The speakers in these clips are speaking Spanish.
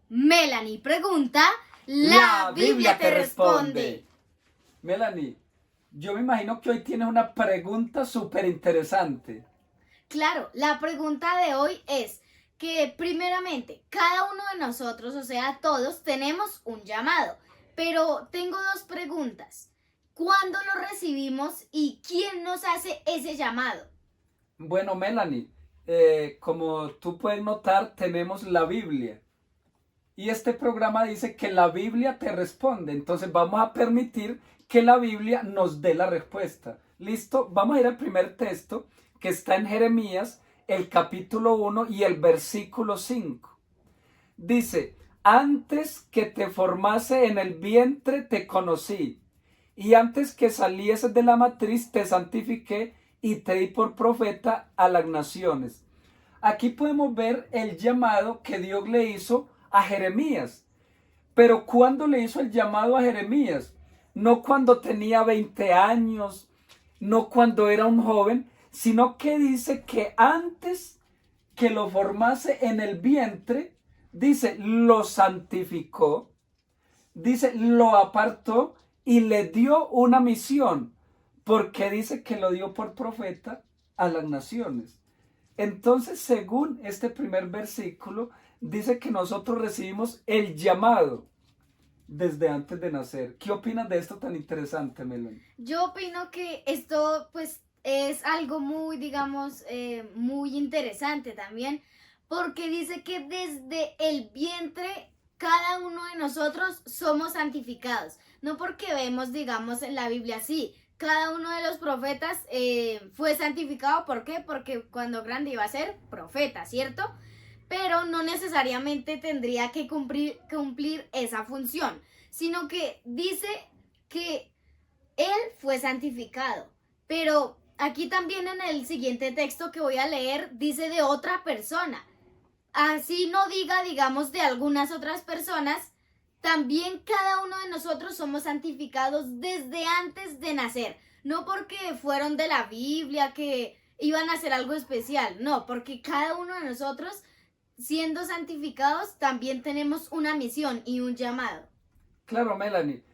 Melanie pregunta, La Biblia te responde. Melanie, yo me imagino que hoy tienes una pregunta súper interesante. Claro, la pregunta de hoy es que primeramente cada uno de nosotros, o sea, todos tenemos un llamado, pero tengo dos preguntas. ¿Cuándo lo recibimos y quién nos hace ese llamado? Bueno, Melanie, como tú puedes notar, tenemos la Biblia. Y este programa dice que la Biblia te responde. Entonces vamos a permitir que la Biblia nos dé la respuesta. ¿Listo? Vamos a ir al primer texto que está en Jeremías, el capítulo 1 y el versículo 5. Dice, antes que te formase en el vientre te conocí, y antes que salieses de la matriz te santifiqué y te di por profeta a las naciones. Aquí podemos ver el llamado que Dios le hizo a Jeremías. Pero ¿cuándo le hizo el llamado a Jeremías? No cuando tenía 20 años, no cuando era un joven, sino que dice que antes que lo formase en el vientre, dice, lo santificó, dice, lo apartó y le dio una misión, porque dice que lo dio por profeta a las naciones. Entonces, según este primer versículo, dice que nosotros recibimos el llamado desde antes de nacer. ¿Qué opinas de esto tan interesante, Melanie? Yo opino que esto pues es algo muy, digamos, muy interesante también, porque dice que desde el vientre cada uno de nosotros somos santificados. No porque vemos, digamos, en la Biblia así. Cada uno de los profetas fue santificado. ¿Por qué? Porque cuando grande iba a ser profeta, ¿cierto? Pero no necesariamente tendría que cumplir esa función, sino que dice que él fue santificado. Pero aquí también en el siguiente texto que voy a leer dice de otra persona. Así no diga, digamos, de algunas otras personas, también cada uno de nosotros somos santificados desde antes de nacer. No porque fueron de la Biblia, que iban a hacer algo especial. No, porque cada uno de nosotros, siendo santificados, también tenemos una misión y un llamado. Claro, Melanie.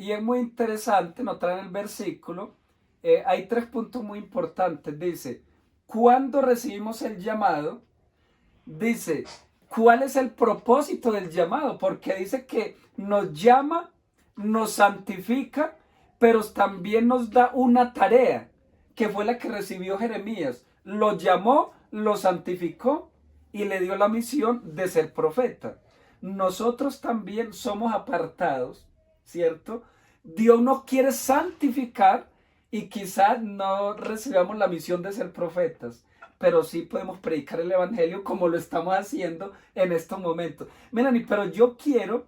Y es muy interesante notar en el versículo, hay tres puntos muy importantes. Dice, ¿cuándo recibimos el llamado? Dice, ¿cuál es el propósito del llamado? Porque dice que nos llama, nos santifica, pero también nos da una tarea, que fue la que recibió Jeremías. Lo llamó, lo santificó y le dio la misión de ser profeta. Nosotros también somos apartados, ¿cierto? Dios nos quiere santificar y quizás no recibamos la misión de ser profetas, pero sí podemos predicar el evangelio como lo estamos haciendo en estos momentos. Melanie, pero yo quiero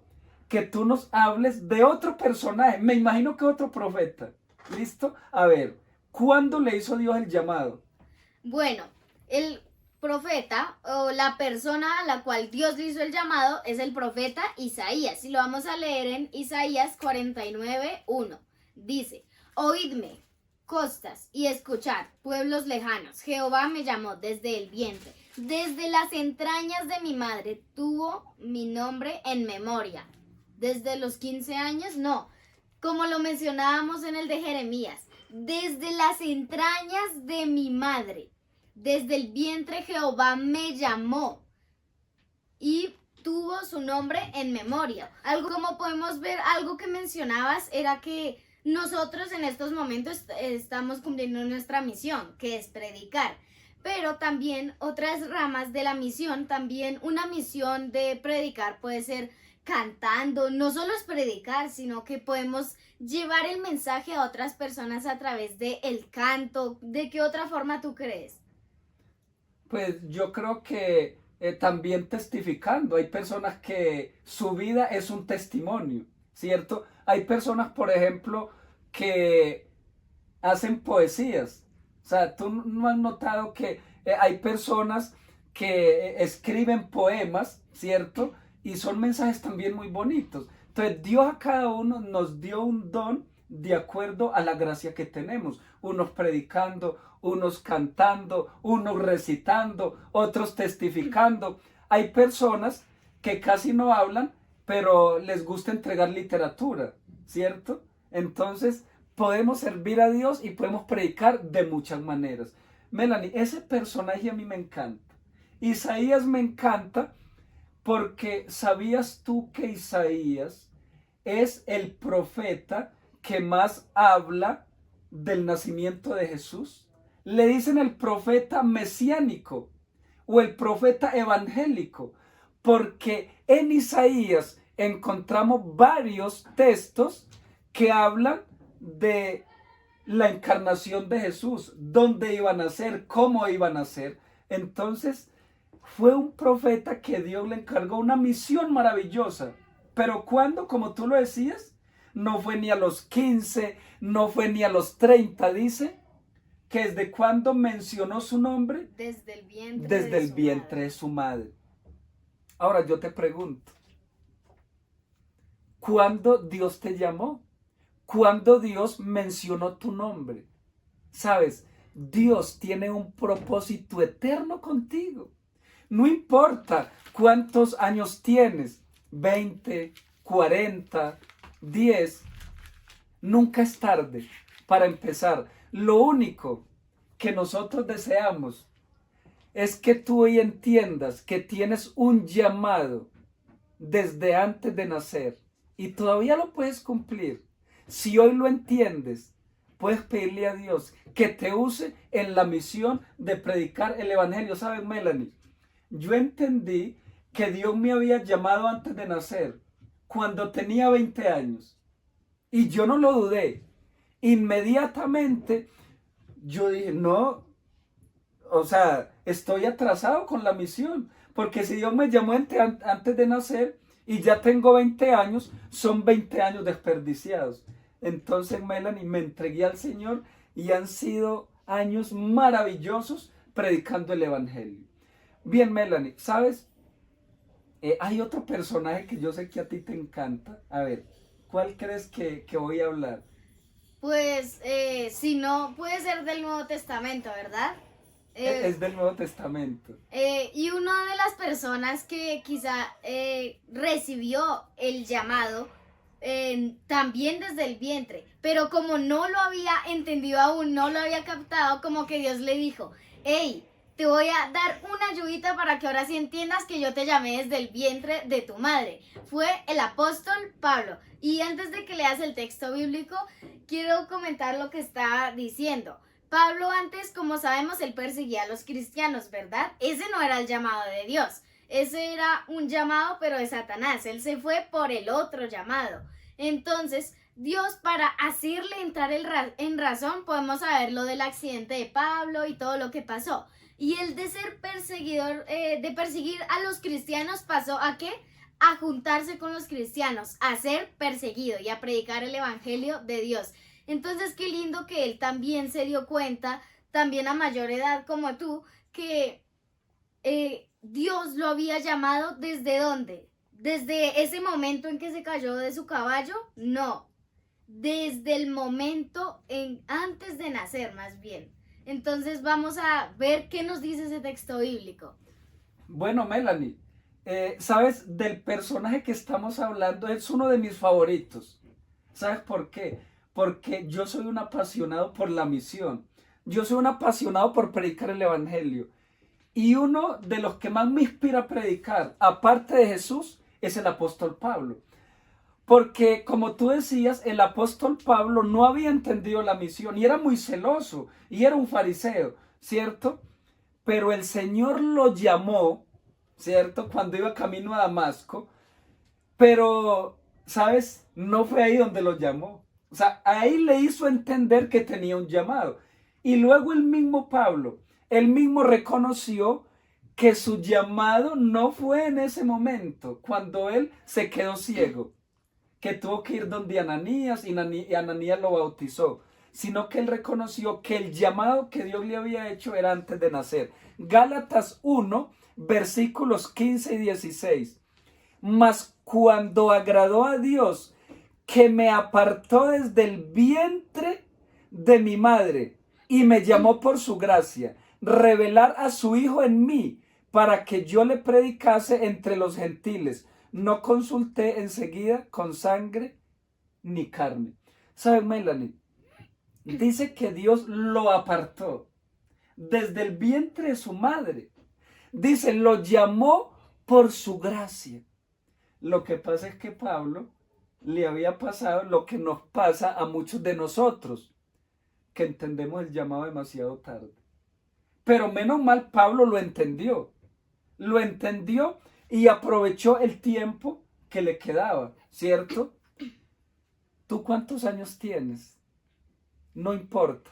que tú nos hables de otro personaje. Me imagino que otro profeta. ¿Listo? A ver, ¿cuándo le hizo Dios el llamado? Bueno, el profeta o la persona a la cual Dios le hizo el llamado es el profeta Isaías. Y lo vamos a leer en Isaías 49:1. Dice, oídme, costas, y escuchad, pueblos lejanos. Jehová me llamó desde el vientre. Desde las entrañas de mi madre tuvo mi nombre en memoria. Desde los 15 años, no. Como lo mencionábamos en el de Jeremías. Desde las entrañas de mi madre. Desde el vientre Jehová me llamó y tuvo su nombre en memoria. Algo como podemos ver, algo que mencionabas era que nosotros en estos momentos estamos cumpliendo nuestra misión, que es predicar. Pero también otras ramas de la misión, también una misión de predicar puede ser cantando. No solo es predicar, sino que podemos llevar el mensaje a otras personas a través de el canto. ¿De qué otra forma tú crees? Pues yo creo que también testificando. Hay personas que su vida es un testimonio, ¿cierto? Hay personas, por ejemplo, que hacen poesías. O sea, tú no has notado que hay personas que escriben poemas, ¿cierto? Y son mensajes también muy bonitos. Entonces, Dios a cada uno nos dio un don de acuerdo a la gracia que tenemos. Unos predicando, unos cantando, unos recitando, otros testificando. Hay personas que casi no hablan, pero les gusta entregar literatura, ¿cierto? Entonces, podemos servir a Dios y podemos predicar de muchas maneras. Melanie, ese personaje a mí me encanta. Isaías me encanta porque ¿sabías tú que Isaías es el profeta que más habla del nacimiento de Jesús? Le dicen el profeta mesiánico o el profeta evangélico, porque en Isaías encontramos varios textos que hablan de la encarnación de Jesús, dónde iba a nacer, cómo iba a nacer. Entonces, fue un profeta que Dios le encargó una misión maravillosa. Pero cuando, como tú lo decías, no fue ni a los 15, no fue ni a los 30, dice que desde cuando mencionó su nombre, desde el vientre de su madre. Ahora yo te pregunto, ¿cuándo Dios te llamó? ¿Cuándo Dios mencionó tu nombre? Sabes, Dios tiene un propósito eterno contigo. No importa cuántos años tienes, 20, 40, 10, nunca es tarde para empezar. Lo único que nosotros deseamos es que tú hoy entiendas que tienes un llamado desde antes de nacer y todavía lo puedes cumplir. Si hoy lo entiendes, puedes pedirle a Dios que te use en la misión de predicar el evangelio. ¿Sabes, Melanie? Yo entendí que Dios me había llamado antes de nacer, cuando tenía 20 años. Y yo no lo dudé. Inmediatamente yo dije, no, o sea, estoy atrasado con la misión. Porque si Dios me llamó antes de nacer y ya tengo 20 años, son 20 años desperdiciados. Entonces, Melanie, me entregué al Señor y han sido años maravillosos predicando el evangelio. Bien, Melanie, ¿sabes? Hay otro personaje que yo sé que a ti te encanta. A ver, ¿cuál crees que voy a hablar? Pues, si no, puede ser del Nuevo Testamento, ¿verdad? Es del Nuevo Testamento. Y una de las personas que quizá recibió el llamado también desde el vientre, pero como no lo había entendido aún, no lo había captado, como que Dios le dijo, hey, te voy a dar una ayudita para que ahora sí entiendas que yo te llamé desde el vientre de tu madre. Fue el apóstol Pablo. Y antes de que leas el texto bíblico, quiero comentar lo que está diciendo. Pablo antes, como sabemos, él perseguía a los cristianos, ¿verdad? Ese no era el llamado de Dios. Ese era un llamado, pero de Satanás. Él se fue por el otro llamado. Entonces, Dios, para hacerle entrar en razón, podemos saber lo del accidente de Pablo y todo lo que pasó. Y el de ser perseguidor, de perseguir a los cristianos, pasó ¿a qué? A juntarse con los cristianos, a ser perseguido y a predicar el evangelio de Dios. Entonces, qué lindo que él también se dio cuenta, también a mayor edad como tú, que Dios lo había llamado ¿desde dónde? ¿Desde ese momento en que se cayó de su caballo? No, desde el momento antes de nacer, más bien. Entonces vamos a ver qué nos dice ese texto bíblico. Bueno, Melanie, ¿sabes? Del personaje que estamos hablando es uno de mis favoritos. ¿Sabes por qué? Porque yo soy un apasionado por la misión. Yo soy un apasionado por predicar el evangelio. Y uno de los que más me inspira a predicar, aparte de Jesús, es el apóstol Pablo. Porque, como tú decías, el apóstol Pablo no había entendido la misión y era muy celoso y era un fariseo, ¿cierto? Pero el Señor lo llamó, ¿cierto? Cuando iba camino a Damasco, pero, ¿sabes? No fue ahí donde lo llamó. O sea, ahí le hizo entender que tenía un llamado. Y luego el mismo Pablo, él mismo reconoció que su llamado no fue en ese momento, cuando él se quedó ciego, que tuvo que ir donde Ananías y Ananías lo bautizó, sino que él reconoció que el llamado que Dios le había hecho era antes de nacer. Gálatas 1, versículos 15 y 16. Mas cuando agradó a Dios, que me apartó desde el vientre de mi madre y me llamó por su gracia, revelar a su Hijo en mí, para que yo le predicase entre los gentiles. No consulté enseguida con sangre ni carne. ¿Sabes, Melanie? Dice que Dios lo apartó desde el vientre de su madre. Dice, lo llamó por su gracia. Lo que pasa es que Pablo le había pasado lo que nos pasa a muchos de nosotros, que entendemos el llamado demasiado tarde. Pero menos mal Pablo lo entendió y aprovechó el tiempo que le quedaba, ¿cierto? ¿Tú cuántos años tienes? No importa.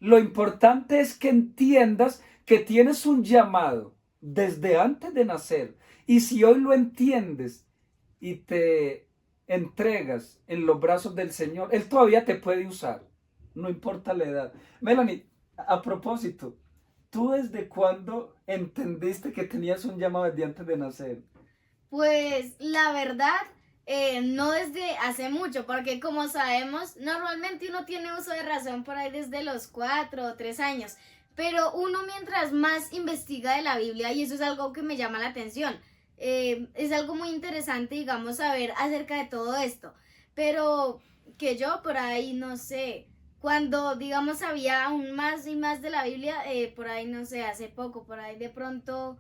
Lo importante es que entiendas que tienes un llamado desde antes de nacer. Y si hoy lo entiendes y te entregas en los brazos del Señor, Él todavía te puede usar. No importa la edad. Melanie, a propósito, ¿tú desde cuándo entendiste que tenías un llamado desde antes de nacer? Pues la verdad, no desde hace mucho, porque como sabemos, normalmente uno tiene uso de razón por ahí desde los 4 o 3 años, pero uno mientras más investiga de la Biblia, y eso es algo que me llama la atención, es algo muy interesante, digamos, saber acerca de todo esto, pero que yo por ahí, no sé, cuando, digamos, sabía aún más y más de la Biblia, por ahí, no sé, hace poco, por ahí de pronto...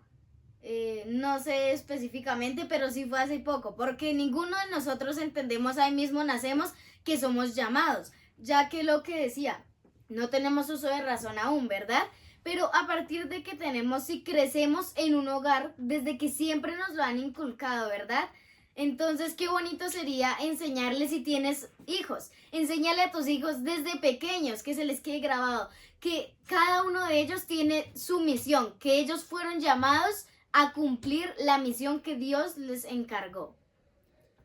no sé específicamente, pero sí fue hace poco, porque ninguno de nosotros entendemos ahí mismo nacemos que somos llamados, ya que lo que decía, no tenemos uso de razón aún, ¿verdad? Pero a partir de que tenemos, si crecemos en un hogar, desde que siempre nos lo han inculcado, ¿verdad? Entonces, qué bonito sería enseñarles si tienes hijos. Enséñale a tus hijos desde pequeños, que se les quede grabado, que cada uno de ellos tiene su misión, que ellos fueron llamados a cumplir la misión que Dios les encargó.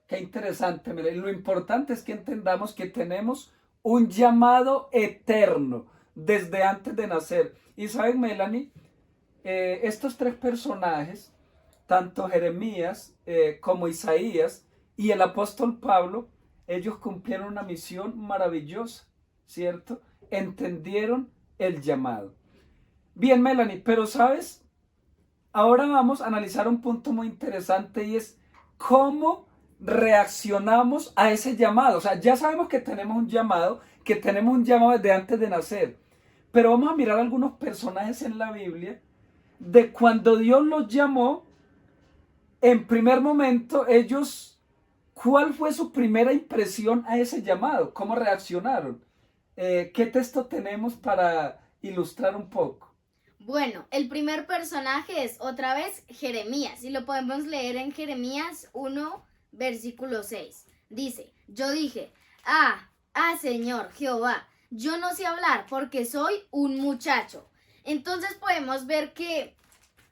Qué interesante, mire, lo importante es que entendamos que tenemos un llamado eterno desde antes de nacer. Y saben, Melanie, estos tres personajes, tanto Jeremías como Isaías y el apóstol Pablo, ellos cumplieron una misión maravillosa, ¿cierto? Entendieron el llamado. Bien, Melanie, pero ¿sabes? Ahora vamos a analizar un punto muy interesante y es cómo reaccionamos a ese llamado. O sea, ya sabemos que tenemos un llamado desde antes de nacer. Pero vamos a mirar algunos personajes en la Biblia de cuando Dios los llamó, en primer momento ellos, ¿cuál fue su primera impresión a ese llamado? ¿Cómo reaccionaron? ¿Qué texto tenemos para ilustrar un poco? Bueno, el primer personaje es otra vez Jeremías y lo podemos leer en Jeremías 1, versículo 6. Dice, yo dije, Señor Jehová, yo no sé hablar porque soy un muchacho. Entonces podemos ver que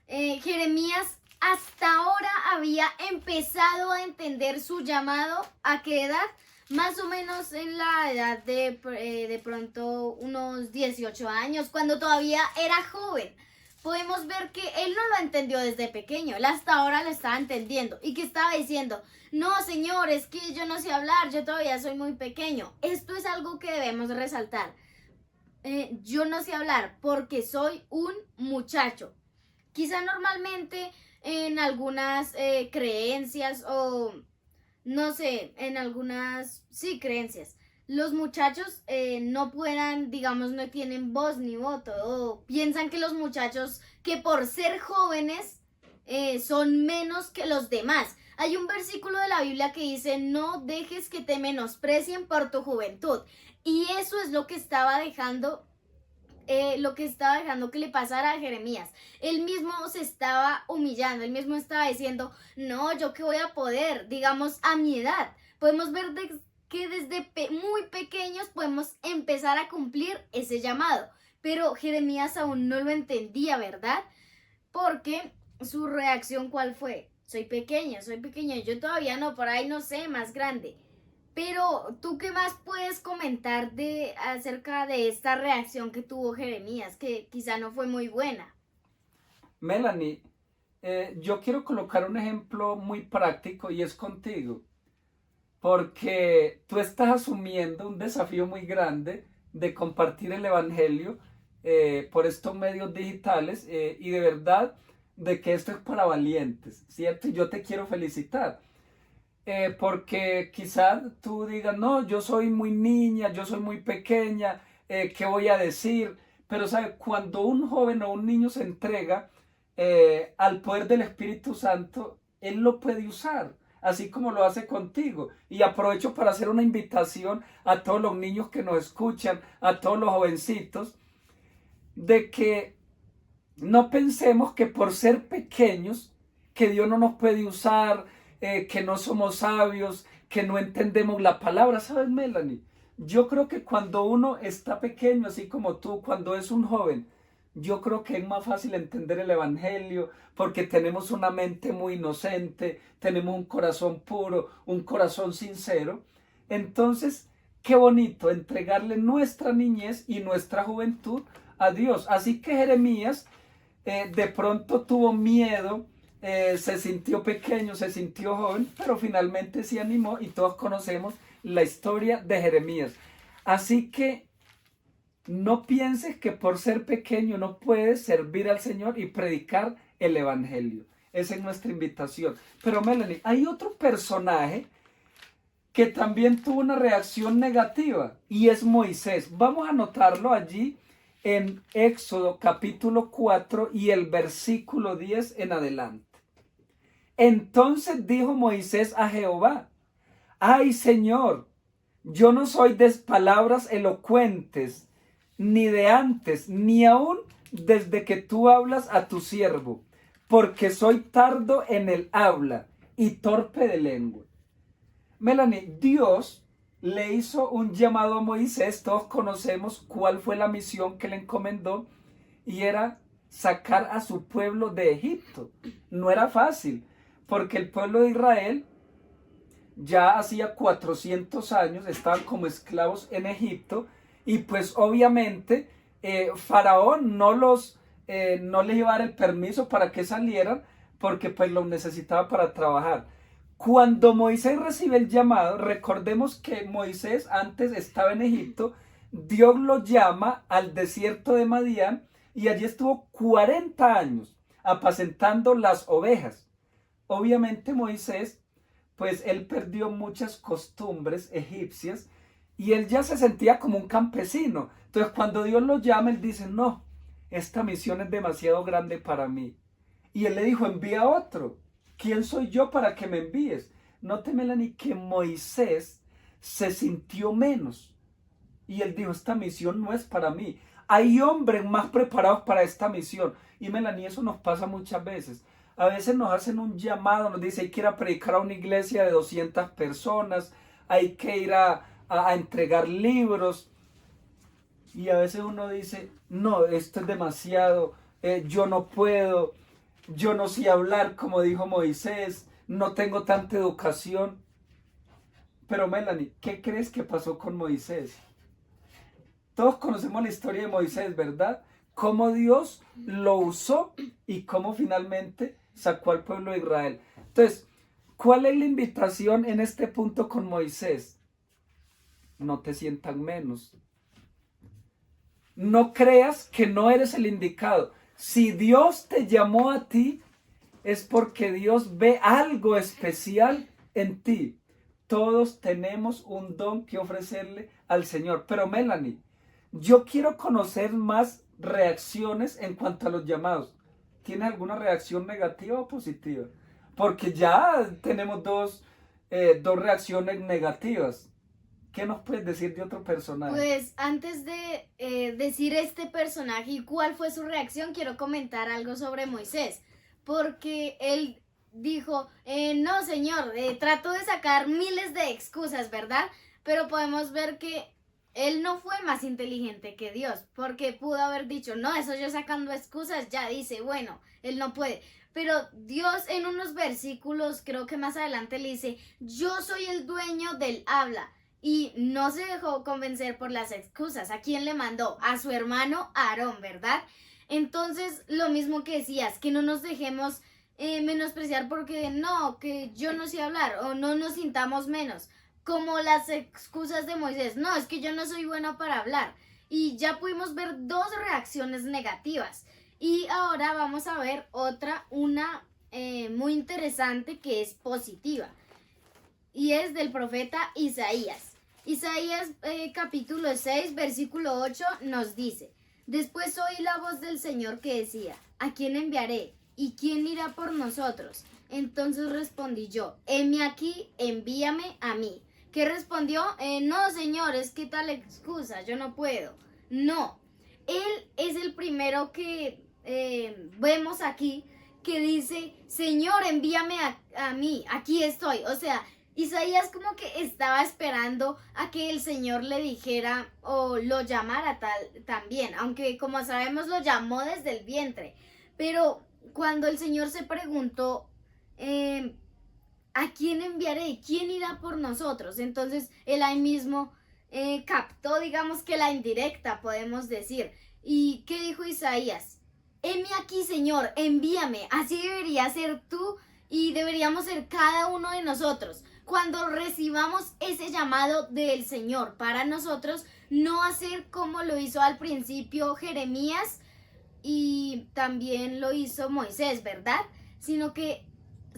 Jeremías hasta ahora había empezado a entender su llamado. ¿A qué edad? Más o menos en la edad de pronto unos 18 años, cuando todavía era joven. Podemos ver que él no lo entendió desde pequeño, él hasta ahora lo estaba entendiendo. ¿Y que estaba diciendo? No, señor, es que yo no sé hablar, yo todavía soy muy pequeño. Esto es algo que debemos resaltar. Yo no sé hablar porque soy un muchacho. Quizá normalmente en algunas creencias o no sé, en algunas, sí, creencias, los muchachos no puedan, digamos, no tienen voz ni voto, o piensan que los muchachos, que por ser jóvenes, son menos que los demás. Hay un versículo de la Biblia que dice, no dejes que te menosprecien por tu juventud. Y eso es lo que estaba dejando que le pasara a Jeremías. Él mismo se estaba humillando, él mismo estaba diciendo, no, yo qué voy a poder, digamos, a mi edad. Podemos ver que desde muy pequeños podemos empezar a cumplir ese llamado. Pero Jeremías aún no lo entendía, ¿verdad? Porque su reacción, ¿cuál fue? Soy pequeño, yo todavía no, por ahí no sé, más grande. Pero, ¿tú qué más puedes comentar acerca de esta reacción que tuvo Jeremías, que quizá no fue muy buena? Melanie, yo quiero colocar un ejemplo muy práctico y es contigo, porque tú estás asumiendo un desafío muy grande de compartir el Evangelio por estos medios digitales y de verdad de que esto es para valientes, ¿cierto? Y yo te quiero felicitar. Porque quizás tú digas, no, yo soy muy niña, yo soy muy pequeña, ¿qué voy a decir? Pero, ¿sabe? Cuando un joven o un niño se entrega al poder del Espíritu Santo, él lo puede usar, así como lo hace contigo. Y aprovecho para hacer una invitación a todos los niños que nos escuchan, a todos los jovencitos, de que no pensemos que por ser pequeños, que Dios no nos puede usar, que no somos sabios, que no entendemos la palabra. ¿Sabes, Melanie? Yo creo que cuando uno está pequeño, así como tú, cuando es un joven, yo creo que es más fácil entender el Evangelio porque tenemos una mente muy inocente, tenemos un corazón puro, un corazón sincero. Entonces, qué bonito entregarle nuestra niñez y nuestra juventud a Dios. Así que Jeremías de pronto tuvo miedo, se sintió pequeño, se sintió joven, pero finalmente se animó y todos conocemos la historia de Jeremías. Así que no pienses que por ser pequeño no puedes servir al Señor y predicar el Evangelio. Esa es nuestra invitación. Pero Melanie, hay otro personaje que también tuvo una reacción negativa y es Moisés. Vamos a anotarlo allí en Éxodo capítulo 4 y el versículo 10 en adelante. Entonces dijo Moisés a Jehová: ay, Señor, yo no soy de palabras elocuentes, ni de antes, ni aún desde que tú hablas a tu siervo, porque soy tardo en el habla y torpe de lengua. Melanie, Dios le hizo un llamado a Moisés. Todos conocemos cuál fue la misión que le encomendó, y era sacar a su pueblo de Egipto. No era fácil, porque el pueblo de Israel ya hacía 400 años estaban como esclavos en Egipto, y pues obviamente Faraón no les iba a dar el permiso para que salieran, porque pues los necesitaba para trabajar. Cuando Moisés recibe el llamado, recordemos que Moisés antes estaba en Egipto, Dios lo llama al desierto de Madián y allí estuvo 40 años apacentando las ovejas. Obviamente Moisés, pues él perdió muchas costumbres egipcias y él ya se sentía como un campesino. Entonces cuando Dios lo llama, él dice, no, esta misión es demasiado grande para mí. Y él le dijo, envía a otro. ¿Quién soy yo para que me envíes? Note, Melanie, que Moisés se sintió menos. Y él dijo, esta misión no es para mí. Hay hombres más preparados para esta misión. Y Melanie, eso nos pasa muchas veces. A veces nos hacen un llamado, nos dice, hay que ir a predicar a una iglesia de 200 personas, hay que ir a entregar libros. Y a veces uno dice, no, esto es demasiado, yo no puedo. Yo no sé hablar como dijo Moisés, no tengo tanta educación. Pero Melanie, ¿qué crees que pasó con Moisés? Todos conocemos la historia de Moisés, ¿verdad? Cómo Dios lo usó y cómo finalmente sacó al pueblo de Israel. Entonces, ¿cuál es la invitación en este punto con Moisés? No te sientan menos. No creas que no eres el indicado. Si Dios te llamó a ti, es porque Dios ve algo especial en ti. Todos tenemos un don que ofrecerle al Señor. Pero Melanie, yo quiero conocer más reacciones en cuanto a los llamados. ¿Tienes alguna reacción negativa o positiva? Porque ya tenemos dos reacciones negativas. ¿Qué nos puedes decir de otro personaje? Pues antes de decir este personaje y cuál fue su reacción, quiero comentar algo sobre Moisés, porque él dijo, no señor, trato de sacar miles de excusas, ¿verdad? Pero podemos ver que él no fue más inteligente que Dios, porque pudo haber dicho, no, eso yo sacando excusas, ya dice, bueno, él no puede. Pero Dios en unos versículos, creo que más adelante le dice, yo soy el dueño del habla. Y no se dejó convencer por las excusas. ¿A quién le mandó? A su hermano Aarón, ¿verdad? Entonces, lo mismo que decías, que no nos dejemos menospreciar porque no, que yo no sé hablar o no nos sintamos menos. Como las excusas de Moisés. No, es que yo no soy bueno para hablar. Y ya pudimos ver dos reacciones negativas. Y ahora vamos a ver una muy interesante que es positiva. Y es del profeta Isaías. Isaías capítulo 6, versículo 8 nos dice: Después oí la voz del Señor que decía: ¿A quién enviaré? ¿Y quién irá por nosotros? Entonces respondí yo: heme aquí, envíame a mí. ¿Qué respondió? No, Señor, es que tal excusa, yo no puedo. No, Él es el primero que vemos aquí que dice: Señor, envíame a mí, aquí estoy. O sea, Isaías como que estaba esperando a que el Señor le dijera o lo llamara también, aunque como sabemos lo llamó desde el vientre. Pero cuando el Señor se preguntó, ¿a quién enviaré? ¿Quién irá por nosotros? Entonces él ahí mismo captó, digamos que la indirecta, podemos decir. ¿Y qué dijo Isaías? Heme aquí, Señor, envíame. Así debería ser tú y deberíamos ser cada uno de nosotros. Cuando recibamos ese llamado del Señor para nosotros, no hacer como lo hizo al principio Jeremías y también lo hizo Moisés, ¿verdad? Sino que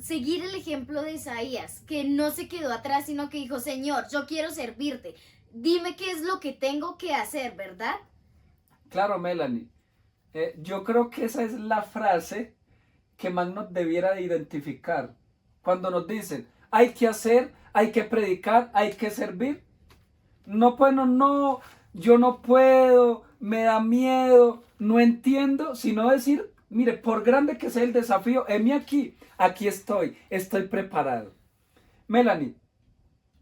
seguir el ejemplo de Isaías, que no se quedó atrás, sino que dijo: Señor, yo quiero servirte. Dime qué es lo que tengo que hacer, ¿verdad? Claro, Melanie. Yo creo que esa es la frase que más nos debiera de identificar. Cuando nos dicen, hay que hacer, hay que predicar, hay que servir. No, pues no, yo no puedo, me da miedo, no entiendo, sino decir, mire, por grande que sea el desafío, heme aquí, aquí estoy preparado. Melanie,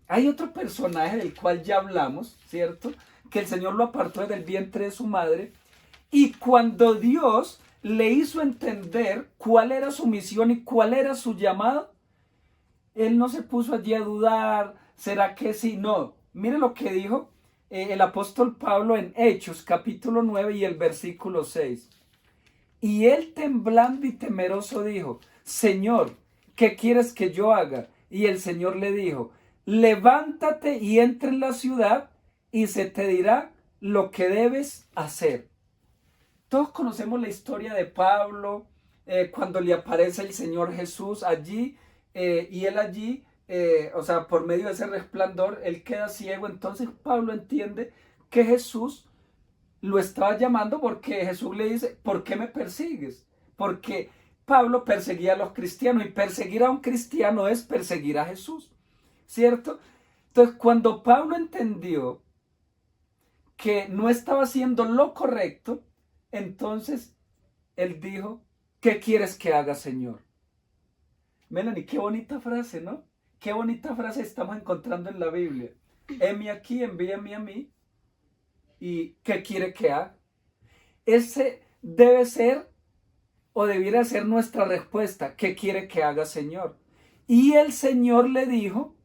hay otro personaje del cual ya hablamos, ¿cierto? Que el Señor lo apartó desde el vientre de su madre, y cuando Dios le hizo entender cuál era su misión y cuál era su llamado, él no se puso allí a dudar, ¿será que sí? No, mire lo que dijo el apóstol Pablo en Hechos capítulo 9 y el versículo 6. Y él temblando y temeroso dijo: Señor, ¿qué quieres que yo haga? Y el Señor le dijo: levántate y entra en la ciudad y se te dirá lo que debes hacer. Todos conocemos la historia de Pablo, cuando le aparece el Señor Jesús allí, y él allí, o sea, por medio de ese resplandor, él queda ciego. Entonces Pablo entiende que Jesús lo estaba llamando, porque Jesús le dice: ¿por qué me persigues? Porque Pablo perseguía a los cristianos, y perseguir a un cristiano es perseguir a Jesús, ¿cierto? Entonces, cuando Pablo entendió que no estaba haciendo lo correcto, entonces él dijo: ¿qué quieres que haga, Señor? Melanie, qué bonita frase, ¿no? Qué bonita frase estamos encontrando en la Biblia. Heme aquí, envíame a mí. ¿Y qué quiere que haga? Ese debe ser o debiera ser nuestra respuesta. ¿Qué quiere que haga, Señor? Y el Señor le dijo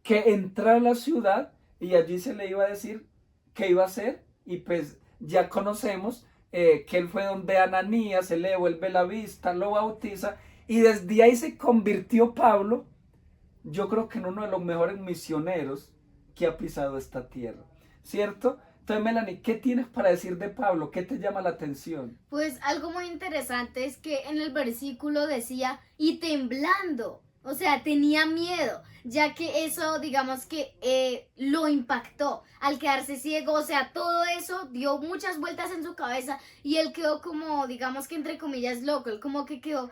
que entrara a la ciudad, y allí se le iba a decir qué iba a hacer. Y pues ya conocemos que él fue donde Ananías, se le devuelve la vista, lo bautiza, y desde ahí se convirtió Pablo, yo creo que en uno de los mejores misioneros que ha pisado esta tierra, ¿cierto? Entonces, Melanie, ¿qué tienes para decir de Pablo? ¿Qué te llama la atención? Pues algo muy interesante es que en el versículo decía: y temblando, o sea, tenía miedo, ya que eso, digamos que lo impactó al quedarse ciego. O sea, todo eso dio muchas vueltas en su cabeza y él quedó como, digamos que entre comillas, loco. Él como que quedó: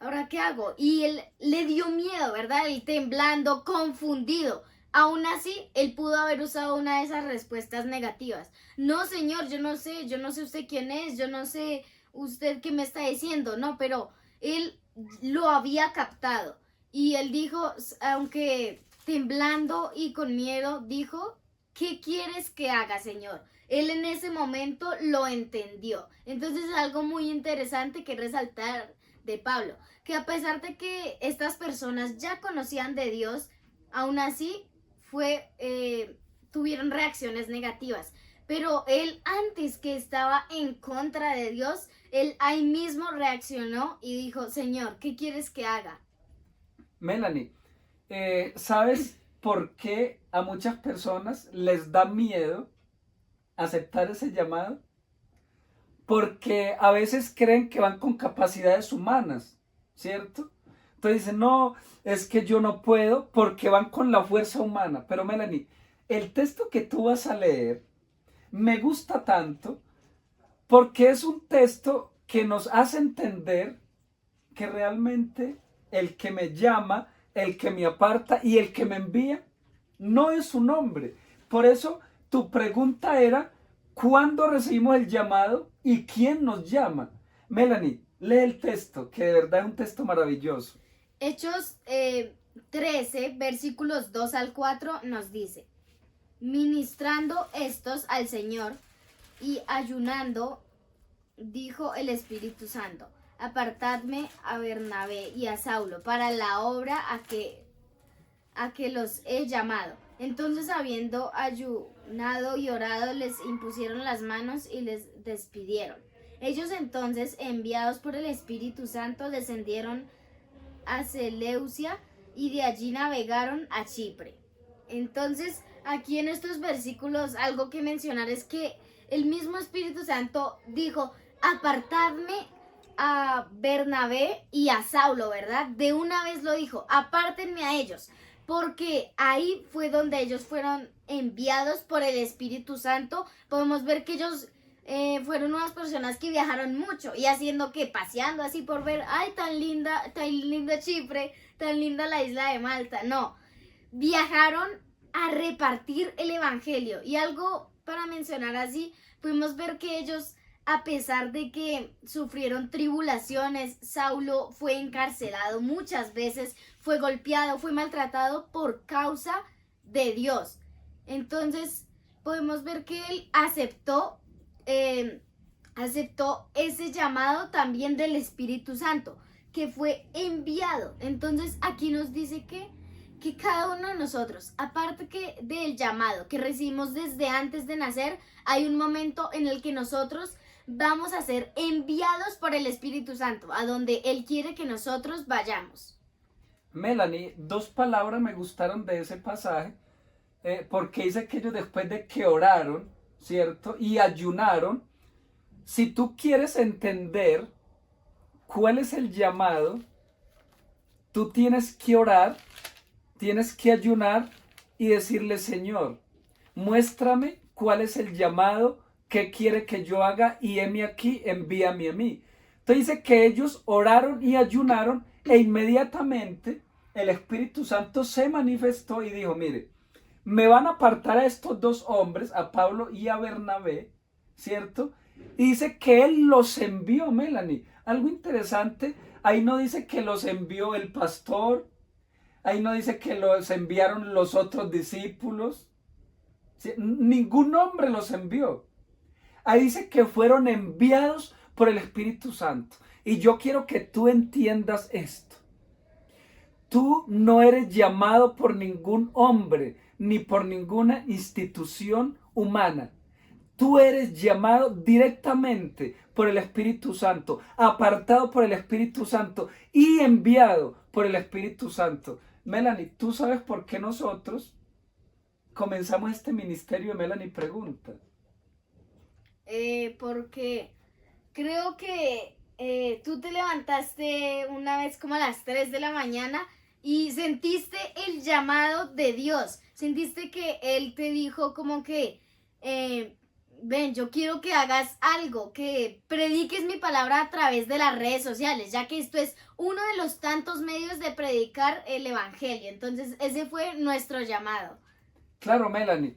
¿ahora qué hago? Y él le dio miedo, ¿verdad? Él temblando, confundido. Aún así, él pudo haber usado una de esas respuestas negativas. No, Señor, yo no sé usted quién es, yo no sé usted qué me está diciendo, no, pero él lo había captado. Y él dijo, aunque temblando y con miedo, dijo: ¿qué quieres que haga, Señor? Él en ese momento lo entendió. Entonces es algo muy interesante que resaltar de Pablo, que a pesar de que estas personas ya conocían de Dios, aún así tuvieron reacciones negativas. Pero él, antes que estaba en contra de Dios, él ahí mismo reaccionó y dijo: Señor, ¿qué quieres que haga? Melanie, ¿sabes por qué a muchas personas les da miedo aceptar ese llamado? porque a veces creen que van con capacidades humanas, ¿cierto? Entonces dicen, no, es que yo no puedo porque van con la fuerza humana. Pero Melanie, el texto que tú vas a leer me gusta tanto porque es un texto que nos hace entender que realmente el que me llama, el que me aparta y el que me envía no es un hombre. Por eso tu pregunta era, ¿cuándo recibimos el llamado y quién nos llama? Melanie, lee el texto, que de verdad es un texto maravilloso. Hechos 13, versículos 2 al 4 nos dice, ministrando estos al Señor y ayunando, dijo el Espíritu Santo, apartadme a Bernabé y a Saulo para la obra a que los he llamado. Entonces, habiendo ayunado y orado, les impusieron las manos y les despidieron. Ellos entonces, enviados por el Espíritu Santo, descendieron a Seleucia y de allí navegaron a Chipre. Entonces, aquí en estos versículos, algo que mencionar es que el mismo Espíritu Santo dijo, apartadme a Bernabé y a Saulo, ¿verdad? De una vez lo dijo, apártenme a ellos, porque ahí fue donde ellos fueron enviados por el Espíritu Santo. Podemos ver que ellos fueron unas personas que viajaron mucho y haciendo que paseando así por ver, ay, tan linda Chipre, tan linda la isla de Malta. No, viajaron a repartir el evangelio. Y algo para mencionar así, pudimos ver que ellos, a pesar de que sufrieron tribulaciones, Saulo fue encarcelado muchas veces, fue golpeado, fue maltratado por causa de Dios. Entonces podemos ver que él aceptó ese llamado también del Espíritu Santo, que fue enviado. Entonces aquí nos dice que cada uno de nosotros, aparte que del llamado que recibimos desde antes de nacer, hay un momento en el que nosotros vamos a ser enviados por el Espíritu Santo, a donde Él quiere que nosotros vayamos. Melanie, dos palabras me gustaron de ese pasaje, porque dice que ellos después de que oraron, ¿cierto? Y ayunaron. Si tú quieres entender cuál es el llamado, tú tienes que orar, tienes que ayunar y decirle, Señor, muéstrame cuál es el llamado, qué quiere que yo haga y heme aquí, envíame a mí. Entonces dice que ellos oraron y ayunaron e inmediatamente el Espíritu Santo se manifestó y dijo, mire, me van a apartar a estos dos hombres, a Pablo y a Bernabé, ¿cierto? Y dice que él los envió, Melanie. Algo interesante, ahí no dice que los envió el pastor, ahí no dice que los enviaron los otros discípulos, ¿sí? Ningún hombre los envió. Ahí dice que fueron enviados por el Espíritu Santo. Y yo quiero que tú entiendas esto. Tú no eres llamado por ningún hombre ni por ninguna institución humana. Tú eres llamado directamente por el Espíritu Santo, apartado por el Espíritu Santo y enviado por el Espíritu Santo. Melanie, ¿tú sabes por qué nosotros comenzamos este ministerio? Melanie pregunta. Porque creo que tú te levantaste una vez como a las 3 de la mañana y sentiste el llamado de Dios. Sentiste que Él te dijo como que, ven, yo quiero que hagas algo, que prediques mi palabra a través de las redes sociales, ya que esto es uno de los tantos medios de predicar el evangelio. Entonces, ese fue nuestro llamado. Claro, Melanie.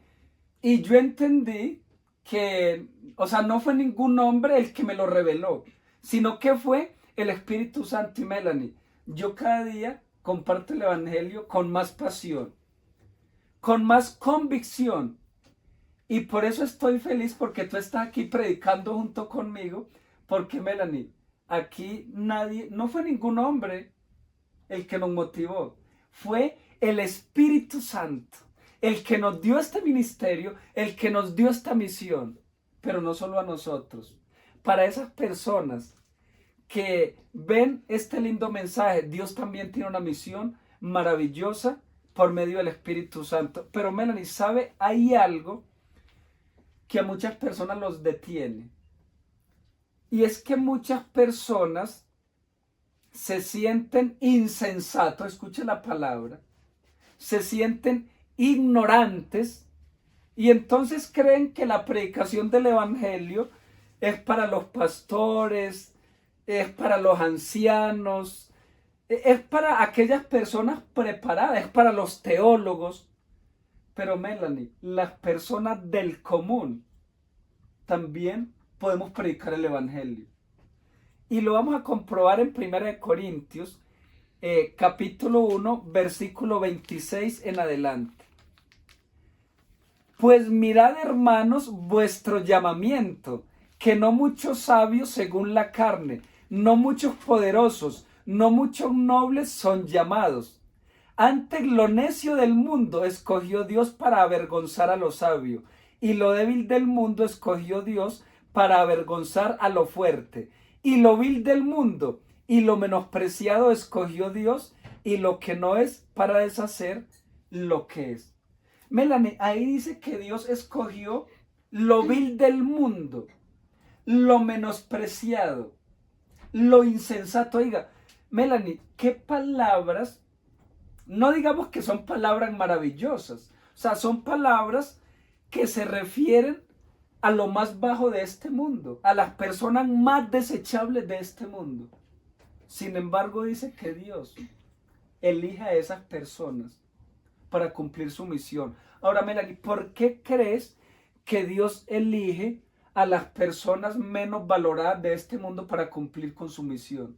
Y yo entendí que, o sea, no fue ningún hombre el que me lo reveló, sino que fue el Espíritu Santo. Y Melanie, yo cada día comparto el evangelio con más pasión, con más convicción. Y por eso estoy feliz porque tú estás aquí predicando junto conmigo. Porque Melanie, aquí nadie, no fue ningún hombre el que nos motivó. Fue el Espíritu Santo, el que nos dio este ministerio, el que nos dio esta misión. Pero no solo a nosotros. Para esas personas que ven este lindo mensaje, Dios también tiene una misión maravillosa por medio del Espíritu Santo. Pero Melanie, ¿sabe? Hay algo que a muchas personas los detiene. Y es que muchas personas se sienten insensatos, escuche la palabra, se sienten ignorantes y entonces creen que la predicación del evangelio es para los pastores, es para los ancianos, es para aquellas personas preparadas, es para los teólogos. Pero Melanie, las personas del común también podemos predicar el evangelio. Y lo vamos a comprobar en 1 Corintios, capítulo 1, versículo 26 en adelante. Pues mirad, hermanos, vuestro llamamiento, que no muchos sabios según la carne, no muchos poderosos, no muchos nobles son llamados. Antes lo necio del mundo escogió Dios para avergonzar a lo sabio, y lo débil del mundo escogió Dios para avergonzar a lo fuerte. Y lo vil del mundo y lo menospreciado escogió Dios, y lo que no es para deshacer lo que es. Melanie, ahí dice que Dios escogió lo vil del mundo, lo menospreciado, lo insensato. Oiga, Melanie, ¿qué palabras? No digamos que son palabras maravillosas, o sea, son palabras que se refieren a lo más bajo de este mundo, a las personas más desechables de este mundo. Sin embargo, dice que Dios elige a esas personas para cumplir su misión. Ahora, Melanie, ¿por qué crees que Dios elige a las personas menos valoradas de este mundo para cumplir con su misión?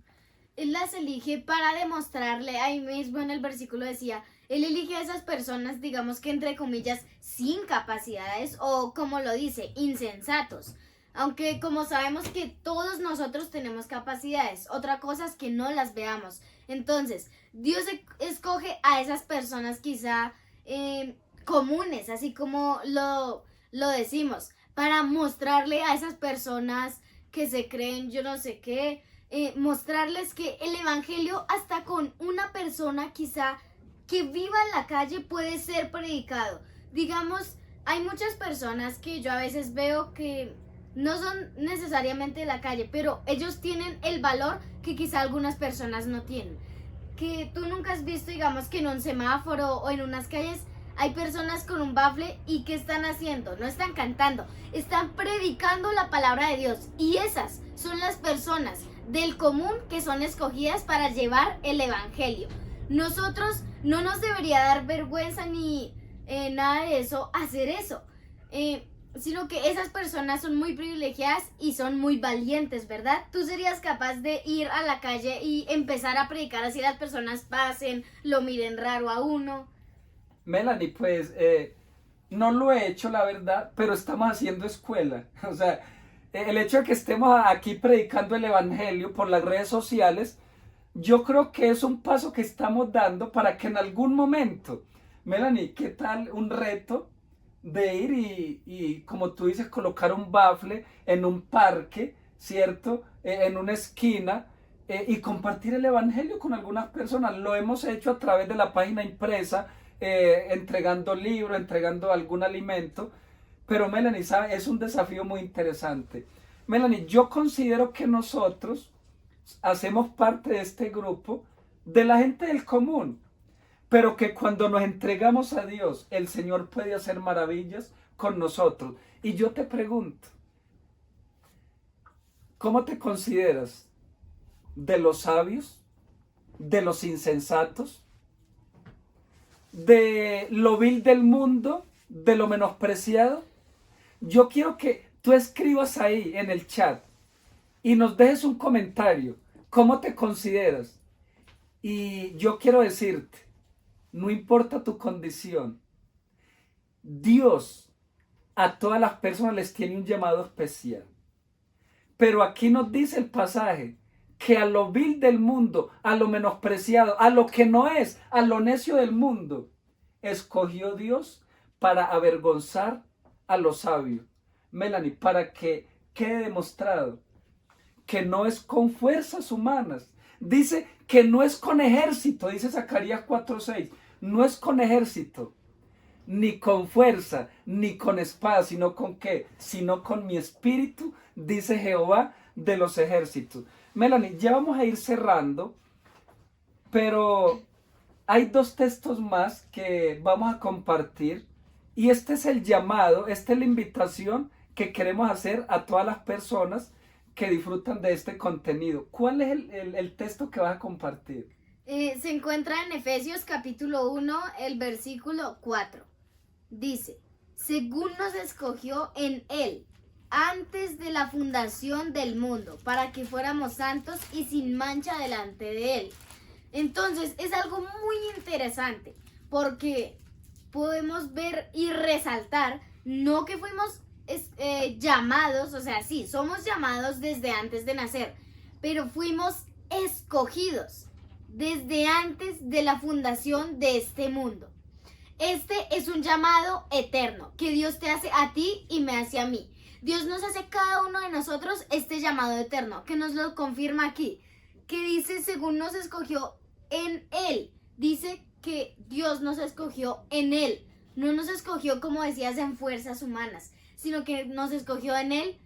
Él las elige para demostrarle, ahí mismo en el versículo decía, Él elige a esas personas, digamos que entre comillas, sin capacidades o como lo dice, insensatos. Aunque como sabemos que todos nosotros tenemos capacidades, otra cosa es que no las veamos. Entonces, Dios escoge a esas personas quizá comunes, así como lo decimos, para mostrarle a esas personas que se creen yo no sé qué, mostrarles que el evangelio hasta con una persona quizá que viva en la calle puede ser predicado. Digamos, hay muchas personas que yo a veces veo que no son necesariamente de la calle, pero ellos tienen el valor que quizá algunas personas no tienen. Que tú nunca has visto, digamos, que en un semáforo o en unas calles hay personas con un bafle y ¿qué están haciendo? No están cantando, están predicando la palabra de Dios. Y esas son las personas del común que son escogidas para llevar el evangelio. Nosotros no nos debería dar vergüenza ni nada de eso hacer eso, sino que esas personas son muy privilegiadas y son muy valientes, ¿verdad? ¿Tú serías capaz de ir a la calle y empezar a predicar así las personas pasen, lo miren raro a uno? Melanie, pues no lo he hecho, la verdad, pero estamos haciendo escuela. O sea, el hecho de que estemos aquí predicando el evangelio por las redes sociales, yo creo que es un paso que estamos dando para que en algún momento, Melanie, ¿qué tal un reto de ir y como tú dices, colocar un bafle en un parque, ¿cierto? En una esquina y compartir el evangelio con algunas personas? Lo hemos hecho a través de la página impresa, entregando libros, entregando algún alimento. Pero Melanie, ¿sabe? Es un desafío muy interesante. Melanie, yo considero que nosotros hacemos parte de este grupo de la gente del común, pero que cuando nos entregamos a Dios, el Señor puede hacer maravillas con nosotros. Y yo te pregunto, ¿cómo te consideras? ¿De los sabios? ¿De los insensatos? ¿De lo vil del mundo? ¿De lo menospreciado? Yo quiero que tú escribas ahí en el chat y nos dejes un comentario. ¿Cómo te consideras? Y yo quiero decirte, no importa tu condición, Dios a todas las personas les tiene un llamado especial. Pero aquí nos dice el pasaje que a lo vil del mundo, a lo menospreciado, a lo que no es, a lo necio del mundo, escogió Dios para avergonzar a los sabios. Melanie, para que quede demostrado que no es con fuerzas humanas. Dice que no es con ejército, dice Zacarías 4:6. No es con ejército, ni con fuerza, ni con espada, sino con qué, sino con mi espíritu, dice Jehová de los ejércitos. Melanie, ya vamos a ir cerrando, pero hay 2 textos más que vamos a compartir y este es el llamado, esta es la invitación que queremos hacer a todas las personas que disfrutan de este contenido. ¿Cuál es el texto que vas a compartir? Se encuentra en Efesios capítulo 1, el versículo 4. Dice, según nos escogió en Él, antes de la fundación del mundo, para que fuéramos santos y sin mancha delante de Él. Entonces es algo muy interesante, porque podemos ver y resaltar, no que fuimos llamados, o sea, sí, somos llamados desde antes de nacer, pero fuimos escogidos desde antes de la fundación de este mundo. Este es un llamado eterno que Dios te hace a ti y me hace a mí. Dios nos hace a cada uno de nosotros este llamado eterno, que nos lo confirma aquí, que dice según nos escogió en Él. Dice que Dios nos escogió en Él. No nos escogió, como decías, en fuerzas humanas, sino que nos escogió en Él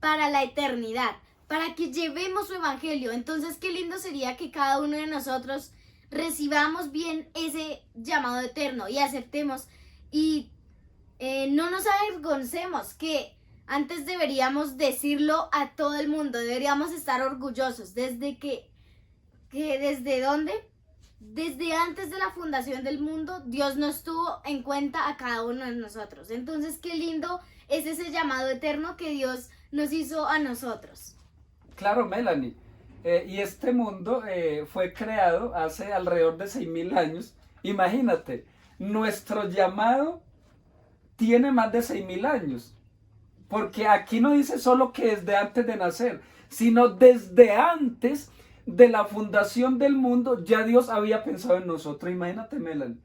para la eternidad, para que llevemos su evangelio. Entonces, qué lindo sería que cada uno de nosotros recibamos bien ese llamado eterno y aceptemos y no nos avergoncemos, que antes deberíamos decirlo a todo el mundo, deberíamos estar orgullosos desde que ¿desde dónde? Desde antes de la fundación del mundo, Dios nos tuvo en cuenta a cada uno de nosotros. Entonces, qué lindo es ese llamado eterno que Dios nos hizo a nosotros. Claro, Melanie. Y este mundo fue creado hace alrededor de 6.000 años. Imagínate, nuestro llamado tiene más de 6.000 años. Porque aquí no dice solo que desde antes de nacer, sino desde antes de la fundación del mundo ya Dios había pensado en nosotros. Imagínate, Melanie.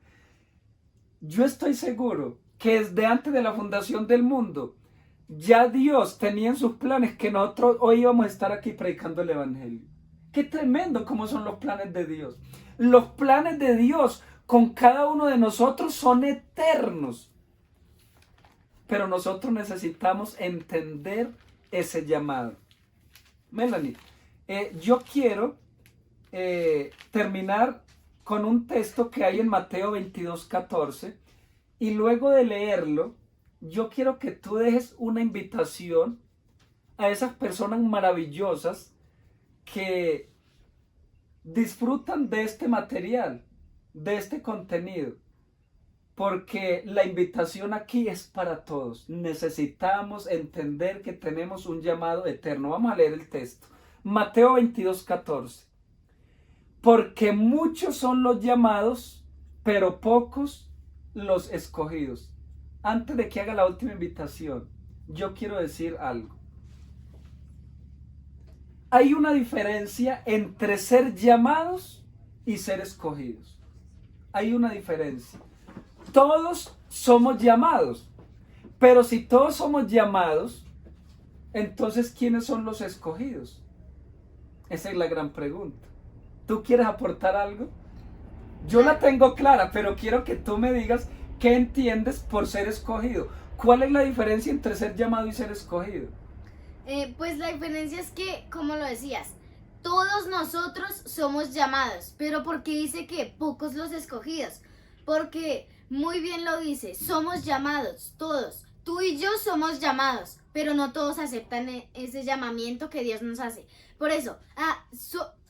Yo estoy seguro que desde antes de la fundación del mundo ya Dios tenía en sus planes que nosotros hoy íbamos a estar aquí predicando el evangelio. Qué tremendo cómo son los planes de Dios. Los planes de Dios con cada uno de nosotros son eternos. Pero nosotros necesitamos entender ese llamado. Melanie, yo quiero terminar con un texto que hay en Mateo 22:14 y luego de leerlo, yo quiero que tú dejes una invitación a esas personas maravillosas que disfrutan de este material, de este contenido, porque la invitación aquí es para todos. Necesitamos entender que tenemos un llamado eterno. Vamos a leer el texto. Mateo 22:14. Porque muchos son los llamados, pero pocos los escogidos. Antes de que haga la última invitación, yo quiero decir algo. Hay una diferencia entre ser llamados y ser escogidos. Hay una diferencia. Todos somos llamados, pero si todos somos llamados, entonces ¿quiénes son los escogidos? Esa es la gran pregunta. ¿Tú quieres aportar algo? Yo la tengo clara, pero quiero que tú me digas qué entiendes por ser escogido. ¿Cuál es la diferencia entre ser llamado y ser escogido? Pues la diferencia es que, como lo decías, todos nosotros somos llamados, pero ¿por qué dice que pocos los escogidos? Porque muy bien lo dice, somos llamados, todos. Tú y yo somos llamados, pero no todos aceptan ese llamamiento que Dios nos hace. Por eso,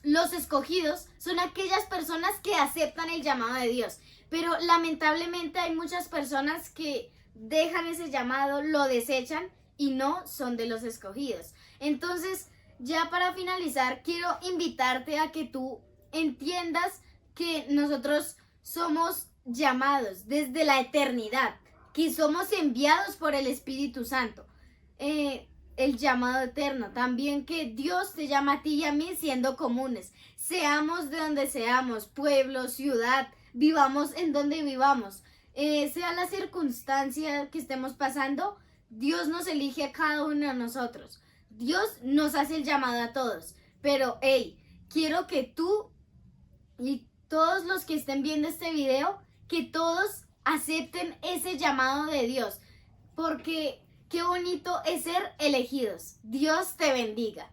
los escogidos son aquellas personas que aceptan el llamado de Dios. Pero lamentablemente hay muchas personas que dejan ese llamado, lo desechan y no son de los escogidos. Entonces, ya para finalizar, quiero invitarte a que tú entiendas que nosotros somos llamados desde la eternidad, que somos enviados por el Espíritu Santo. El llamado eterno, también que Dios te llama a ti y a mí siendo comunes, seamos de donde seamos, pueblo, ciudad, vivamos en donde vivamos, sea la circunstancia que estemos pasando, Dios nos elige a cada uno de nosotros, Dios nos hace el llamado a todos, pero quiero que tú y todos los que estén viendo este video, que todos acepten ese llamado de Dios, porque qué bonito es ser elegidos. Dios te bendiga.